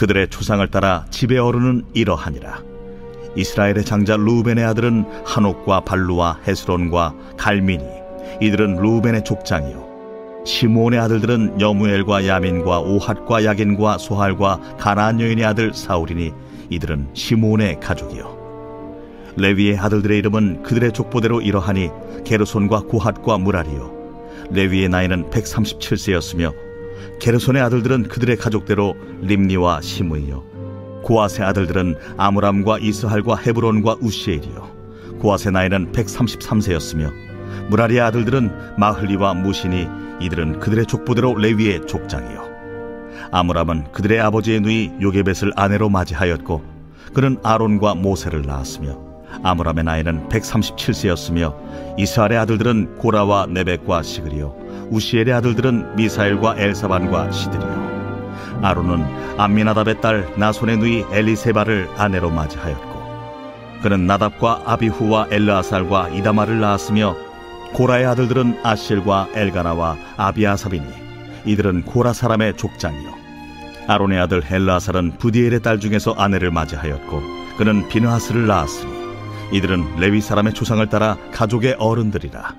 그들의 조상을 따라 집의 어른은 이러하니라. 이스라엘의 장자 루벤의 아들은 한옥과 발루와 헤스론과 갈미니, 이들은 루벤의 족장이요. 시므온의 아들들은 여무엘과 야민과 오핫과 야긴과 소할과 가나안 여인의 아들 사울이니, 이들은 시므온의 가족이요. 레위의 아들들의 이름은 그들의 족보대로 이러하니 게르손과 고핫과 무라리요. 레위의 나이는 137세였으며 게르손의 아들들은 그들의 가족대로 림니와 시므이요. 고핫의 아들들은 아므람과 이스할과 헤브론과 우시엘이요. 고핫의 나이는 133세였으며 무라리의 아들들은 마흘리와 무시니, 이들은 그들의 족보대로 레위의 족장이요. 아므람은 그들의 아버지의 누이 요게벳을 아내로 맞이하였고, 그는 아론과 모세를 낳았으며 아므람의 나이는 137세였으며 이스할의 아들들은 고라와 네벡과 시그리요. 우시엘의 아들들은 미사엘과 엘사반과 시드리요. 아론은 암미나답의 딸 나손의 누이 엘리세바를 아내로 맞이하였고, 그는 나답과 아비후와 엘르아살과 이다말을 낳았으며 고라의 아들들은 아실과 엘가나와 아비아삽이니, 이들은 고라 사람의 족장이요. 아론의 아들 엘르아살은 부디엘의 딸 중에서 아내를 맞이하였고, 그는 비느하스를 낳았으니, 이들은 레위 사람의 조상을 따라 가족의 어른들이라.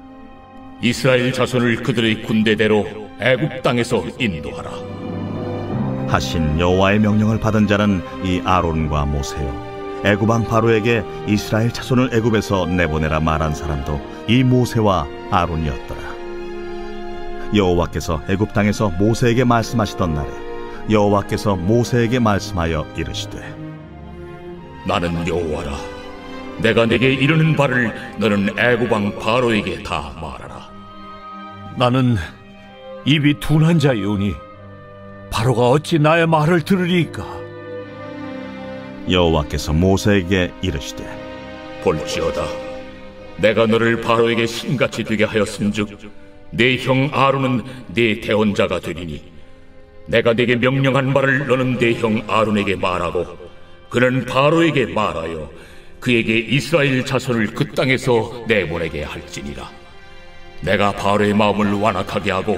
이스라엘 자손을 그들의 군대대로 애굽 땅에서 인도하라 하신 여호와의 명령을 받은 자는 이 아론과 모세요. 애굽 왕 바로에게 이스라엘 자손을 애굽에서 내보내라 말한 사람도 이 모세와 아론이었더라. 여호와께서 애굽 땅에서 모세에게 말씀하시던 날에 여호와께서 모세에게 말씀하여 이르시되, 나는 여호와라. 내가 네게 이르는 바를 너는 애굽 왕 바로에게 다 말하라. 나는 입이 둔한 자이오니 바로가 어찌 나의 말을 들으리까? 여호와께서 모세에게 이르시되, 볼지어다, 내가 너를 바로에게 신같이 되게 하였은즉 네 형 아론은 네 대언자가 되리니, 내가 네게 명령한 바를 너는 네 형 아론에게 말하고 그는 바로에게 말하여 그에게 이스라엘 자손을 그 땅에서 내보내게 할지니라. 내가 바로의 마음을 완악하게 하고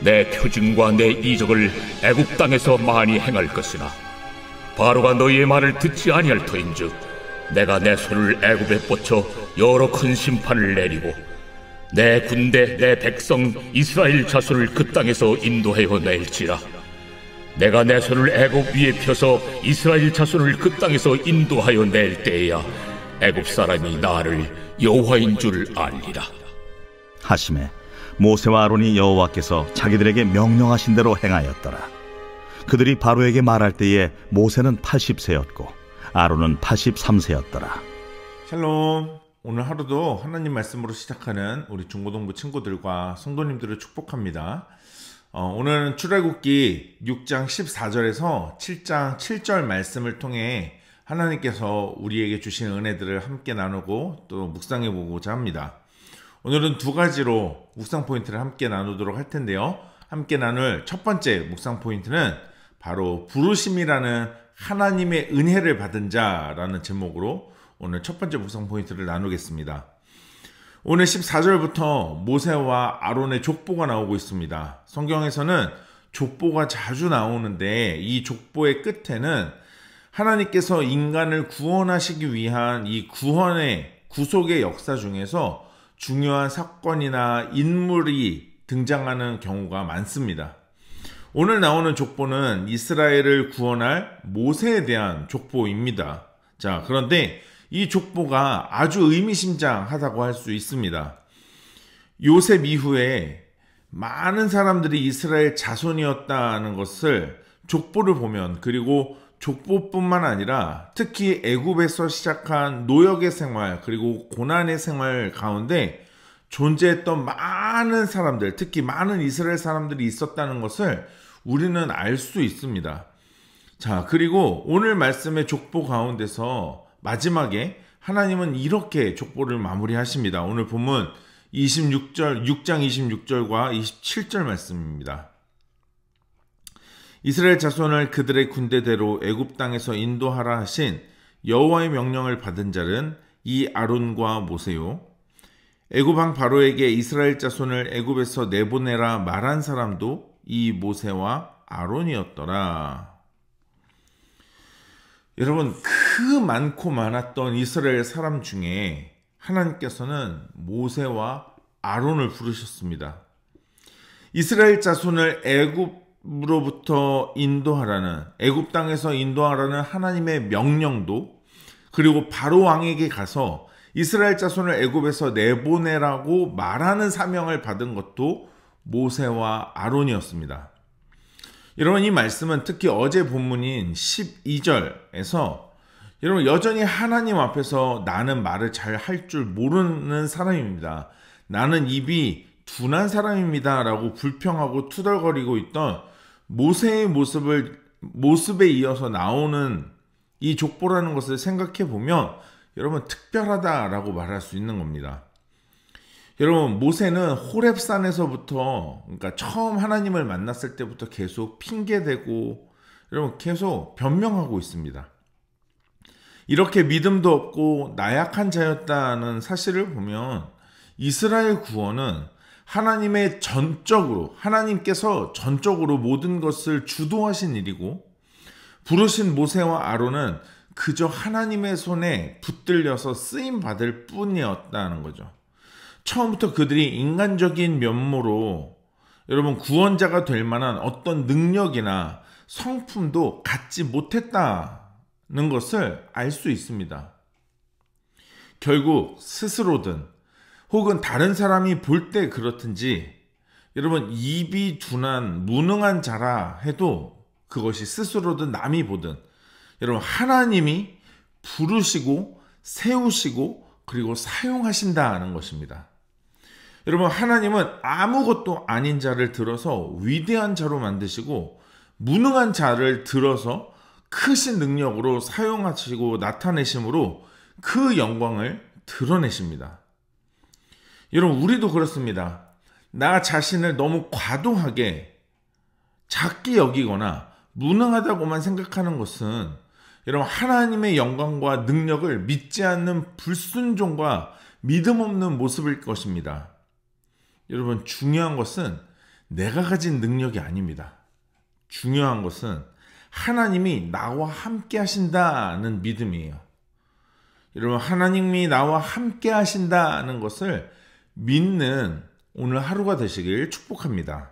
내 표징과 내 이적을 애굽 땅에서 많이 행할 것이나, 바로가 너희의 말을 듣지 아니할 터인즉 내가 내 손을 애굽에 뻗쳐 여러 큰 심판을 내리고 내 군대 내 백성 이스라엘 자손을 그 땅에서 인도하여 낼지라. 내가 내 손을 애굽 위에 펴서 이스라엘 자손을 그 땅에서 인도하여 낼 때에야 애굽 사람이 나를 여호와인 줄 알리라 하시매 모세와 아론이 여호와께서 자기들에게 명령하신 대로 행하였더라. 그들이 바로에게 말할 때에 모세는 80세였고 아론은 83세였더라. 샬롬. 오늘 하루도 하나님 말씀으로 시작하는 우리 중고등부 친구들과 성도님들을 축복합니다. 오늘은 출애굽기 6장 14절에서 7장 7절 말씀을 통해 하나님께서 우리에게 주신 은혜들을 함께 나누고 또 묵상해 보고자 합니다. 오늘은 두 가지로 묵상 포인트를 함께 나누도록 할 텐데요. 함께 나눌 첫 번째 묵상 포인트는 바로 부르심이라는 하나님의 은혜를 받은 자라는 제목으로 오늘 첫 번째 묵상 포인트를 나누겠습니다. 오늘 14절부터 모세와 아론의 족보가 나오고 있습니다. 성경에서는 족보가 자주 나오는데 이 족보의 끝에는 하나님께서 인간을 구원하시기 위한 이 구속의 역사 중에서 중요한 사건이나 인물이 등장하는 경우가 많습니다. 오늘 나오는 족보는 이스라엘을 구원할 모세에 대한 족보입니다. 자, 그런데 이 족보가 아주 의미심장하다고 할 수 있습니다. 요셉 이후에 많은 사람들이 이스라엘 자손이었다는 것을 족보를 보면, 그리고 족보뿐만 아니라 특히 애굽에서 시작한 노역의 생활 그리고 고난의 생활 가운데 존재했던 많은 사람들, 특히 많은 이스라엘 사람들이 있었다는 것을 우리는 알 수 있습니다. 자, 그리고 오늘 말씀의 족보 가운데서 마지막에 하나님은 이렇게 족보를 마무리하십니다. 오늘 본문 6장 26절과 27절 말씀입니다. 이스라엘 자손을 그들의 군대대로 애굽 땅에서 인도하라 하신 여호와의 명령을 받은 자는 이 아론과 모세요. 애굽 왕 바로에게 이스라엘 자손을 애굽에서 내보내라 말한 사람도 이 모세와 아론이었더라. 여러분, 그 많고 많았던 이스라엘 사람 중에 하나님께서는 모세와 아론을 부르셨습니다. 이스라엘 자손을 애굽으로부터 인도하라는, 애굽 땅에서 인도하라는 하나님의 명령도, 그리고 바로 왕에게 가서 이스라엘 자손을 애굽에서 내보내라고 말하는 사명을 받은 것도 모세와 아론이었습니다. 여러분, 이 말씀은 특히 어제 본문인 12절에서 여러분 여전히 하나님 앞에서 나는 말을 잘 할 줄 모르는 사람입니다, 나는 입이 둔한 사람입니다 라고 불평하고 투덜거리고 있던 모세의 모습에 이어서 나오는 이 족보라는 것을 생각해 보면 여러분 특별하다라고 말할 수 있는 겁니다. 여러분, 모세는 호렙산에서부터, 그러니까 처음 하나님을 만났을 때부터 계속 핑계대고 여러분 계속 변명하고 있습니다. 이렇게 믿음도 없고 나약한 자였다는 사실을 보면 이스라엘 구원은 하나님께서 전적으로 모든 것을 주도하신 일이고, 부르신 모세와 아론은 그저 하나님의 손에 붙들려서 쓰임 받을 뿐이었다는 거죠. 처음부터 그들이 인간적인 면모로 여러분 구원자가 될 만한 어떤 능력이나 성품도 갖지 못했다는 것을 알 수 있습니다. 결국 스스로든 혹은 다른 사람이 볼 때 그렇든지 여러분 입이 둔한 무능한 자라 해도 그것이 스스로든 남이 보든 여러분 하나님이 부르시고 세우시고 그리고 사용하신다는 것입니다. 여러분, 하나님은 아무것도 아닌 자를 들어서 위대한 자로 만드시고 무능한 자를 들어서 크신 능력으로 사용하시고 나타내심으로 그 영광을 드러내십니다. 여러분, 우리도 그렇습니다. 나 자신을 너무 과도하게 작게 여기거나 무능하다고만 생각하는 것은 여러분 하나님의 영광과 능력을 믿지 않는 불순종과 믿음 없는 모습일 것입니다. 여러분, 중요한 것은 내가 가진 능력이 아닙니다. 중요한 것은 하나님이 나와 함께 하신다는 믿음이에요. 여러분, 하나님이 나와 함께 하신다는 것을 믿는 오늘 하루가 되시길 축복합니다.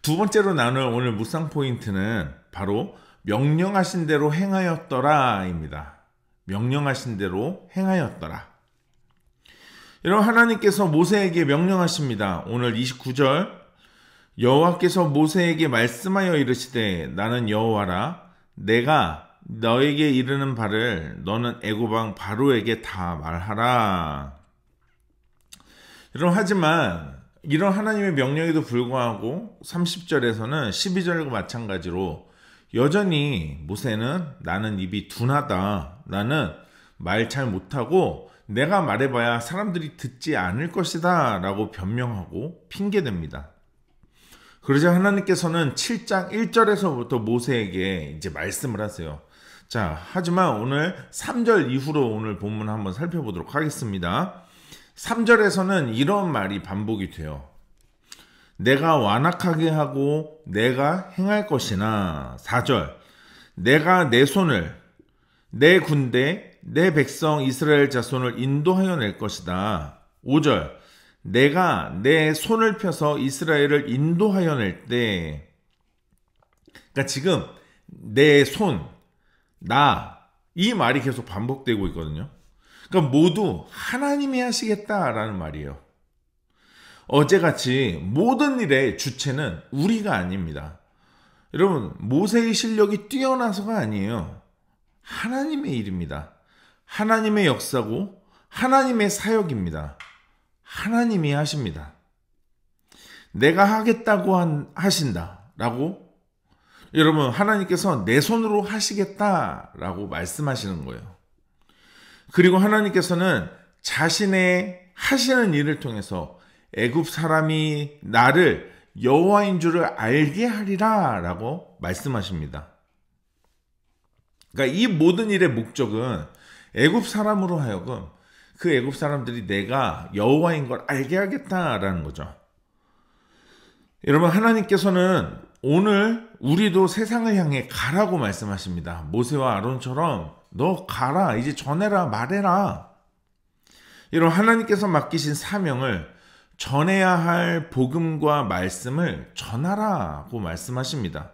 두 번째로 나눌 오늘 묵상 포인트는 바로 명령하신 대로 행하였더라입니다. 명령하신 대로 행하였더라. 여러분, 하나님께서 모세에게 명령하십니다. 오늘 29절, 여호와께서 모세에게 말씀하여 이르시되 나는 여호와라, 내가 너에게 이르는 바를 너는 애굽 왕 바로에게 다 말하라. 여러분, 하지만 이런 하나님의 명령에도 불구하고 30절에서는 12절과 마찬가지로 여전히 모세는 나는 입이 둔하다, 나는 말 잘 못하고 내가 말해봐야 사람들이 듣지 않을 것이다 라고 변명하고 핑계댑니다. 그러자 하나님께서는 7장 1절에서부터 모세에게 이제 말씀을 하세요. 자, 하지만 오늘 3절 이후로 오늘 본문 한번 살펴보도록 하겠습니다. 3절에서는 이런 말이 반복이 돼요. 내가 완악하게 하고 내가 행할 것이나. 4절, 내가 내 손을, 내 군대, 내 백성 이스라엘 자손을 인도하여 낼 것이다. 5절, 내가 내 손을 펴서 이스라엘을 인도하여 낼 때, 그러니까 지금 내 손, 나, 이 말이 계속 반복되고 있거든요. 그러니까 모두 하나님이 하시겠다라는 말이에요. 어제같이 모든 일의 주체는 우리가 아닙니다. 여러분, 모세의 실력이 뛰어나서가 아니에요. 하나님의 일입니다. 하나님의 역사고 하나님의 사역입니다. 하나님이 하십니다. 내가 하겠다고 하신다라고 여러분, 하나님께서 내 손으로 하시겠다라고 말씀하시는 거예요. 그리고 하나님께서는 자신의 하시는 일을 통해서 애굽 사람이 나를 여호와인 줄을 알게 하리라 라고 말씀하십니다. 그러니까 이 모든 일의 목적은 애굽 사람으로 하여금 그 애굽 사람들이 내가 여호와인 걸 알게 하겠다라는 거죠. 여러분, 하나님께서는 오늘 우리도 세상을 향해 가라고 말씀하십니다. 모세와 아론처럼 너 가라, 이제 전해라, 말해라. 이런 하나님께서 맡기신 사명을 전해야 할 복음과 말씀을 전하라고 말씀하십니다.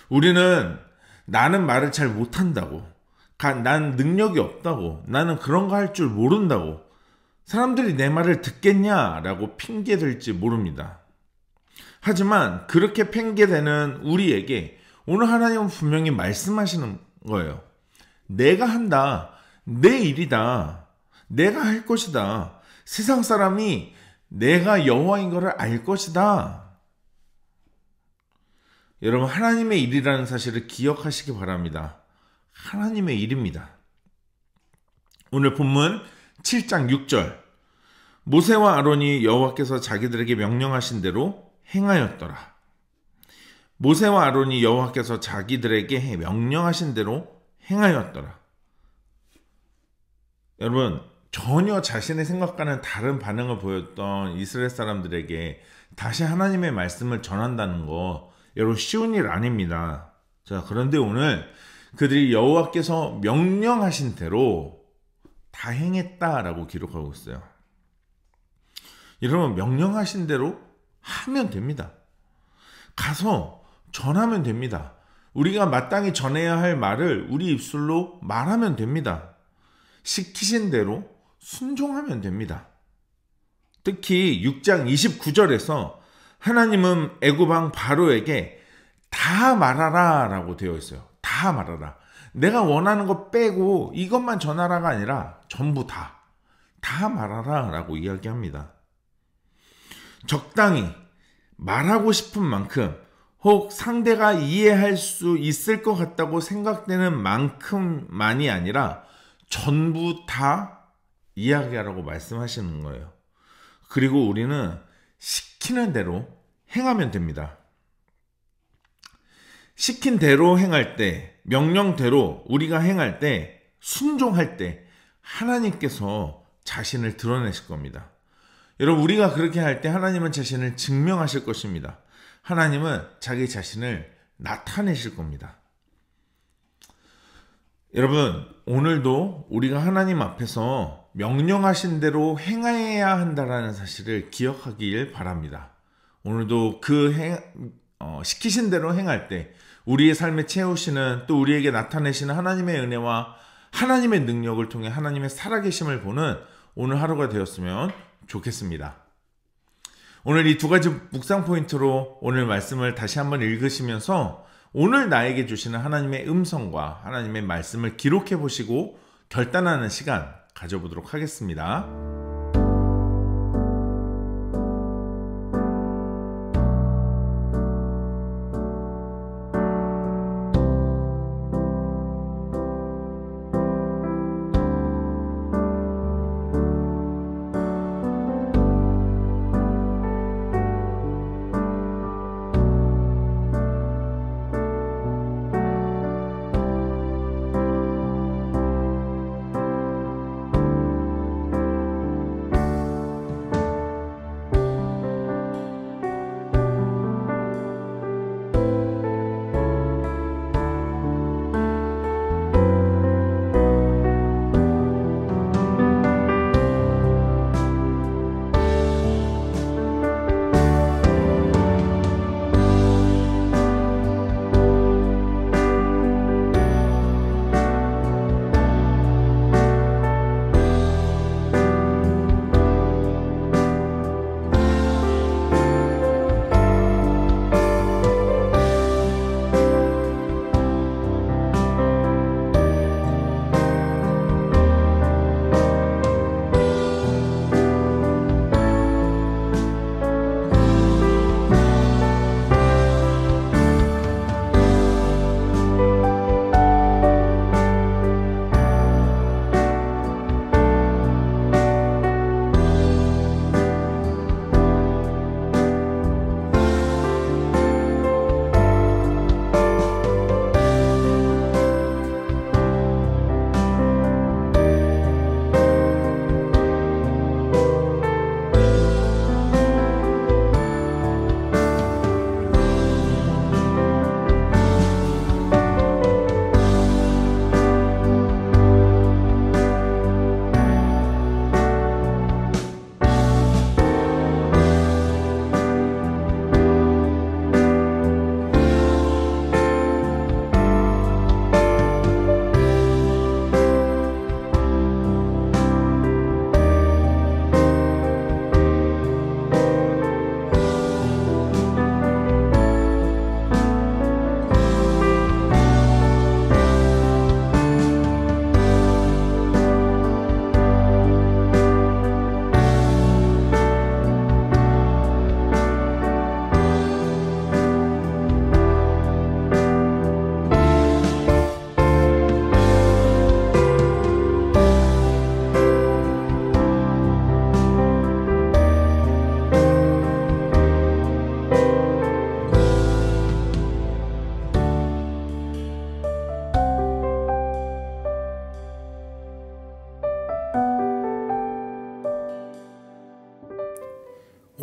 우리는 나는 말을 잘 못한다고, 난 능력이 없다고, 나는 그런 거 할 줄 모른다고, 사람들이 내 말을 듣겠냐라고 핑계댈지 모릅니다. 하지만 그렇게 핑계대는 우리에게 오늘 하나님은 분명히 말씀하시는 거예요. 내가 한다. 내 일이다. 내가 할 것이다. 세상 사람이 내가 여호와인 것을 알 것이다. 여러분, 하나님의 일이라는 사실을 기억하시기 바랍니다. 하나님의 일입니다. 오늘 본문 7장 6절, 모세와 아론이 여호와께서 자기들에게 명령하신 대로 행하였더라. 모세와 아론이 여호와께서 자기들에게 명령하신 대로 행하였더라. 여러분, 전혀 자신의 생각과는 다른 반응을 보였던 이스라엘 사람들에게 다시 하나님의 말씀을 전한다는 거 여러분 쉬운 일 아닙니다. 자, 그런데 오늘 그들이 여호와께서 명령하신 대로 다 행했다라고 기록하고 있어요. 여러분, 명령하신 대로 하면 됩니다. 가서 전하면 됩니다. 우리가 마땅히 전해야 할 말을 우리 입술로 말하면 됩니다. 시키신 대로 순종하면 됩니다. 특히 6장 29절에서 하나님은 애굽 왕 바로에게 다 말하라 라고 되어 있어요. 다 말하라. 내가 원하는 거 빼고 이것만 전하라가 아니라 전부 다 말하라 라고 이야기합니다. 적당히 말하고 싶은 만큼, 혹 상대가 이해할 수 있을 것 같다고 생각되는 만큼만이 아니라 전부 다 이야기하라고 말씀하시는 거예요. 그리고 우리는 시키는 대로 행하면 됩니다. 시킨 대로 행할 때, 명령대로 우리가 행할 때, 순종할 때 하나님께서 자신을 드러내실 겁니다. 여러분, 우리가 그렇게 할 때 하나님은 자신을 증명하실 것입니다. 하나님은 자기 자신을 나타내실 겁니다. 여러분, 오늘도 우리가 하나님 앞에서 명령하신 대로 행해야 한다는 사실을 기억하길 바랍니다. 오늘도 시키신 대로 행할 때 우리의 삶에 채우시는, 또 우리에게 나타내시는 하나님의 은혜와 하나님의 능력을 통해 하나님의 살아계심을 보는 오늘 하루가 되었으면 좋겠습니다. 오늘 이 두 가지 묵상 포인트로 오늘 말씀을 다시 한번 읽으시면서 오늘 나에게 주시는 하나님의 음성과 하나님의 말씀을 기록해 보시고 결단하는 시간 가져보도록 하겠습니다.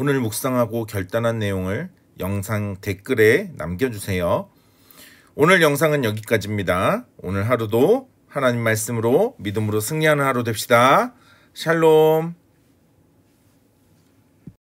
오늘 묵상하고 결단한 내용을 영상 댓글에 남겨주세요. 오늘 영상은 여기까지입니다. 오늘 하루도 하나님 말씀으로 믿음으로 승리하는 하루 됩시다. 샬롬.